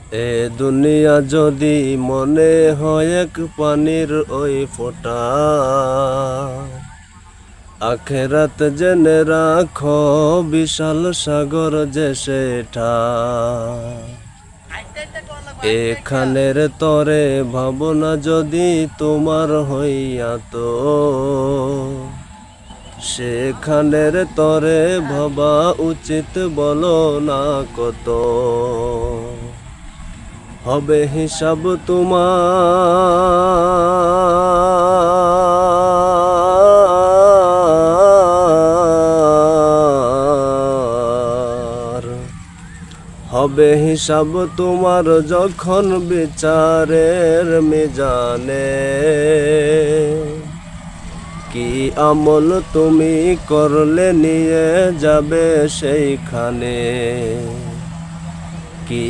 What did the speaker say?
এ দুনিয়া যদি মনে হয় এক পানির ওই ফোঁটা, আখেরাত জেনে রাখো বিশাল সাগর যে সেটা। এখানের তরে ভাবনা যদি তোমার হইয়া তো, সেখানের তরে ভাবা উচিত বলো না কত। হবে হিসাব তোমার, হবে হিসাব তোমার যখন বিচারের মিজানে। কি আমল তুমি করলে নিয়ে যাবে সেইখানে, কি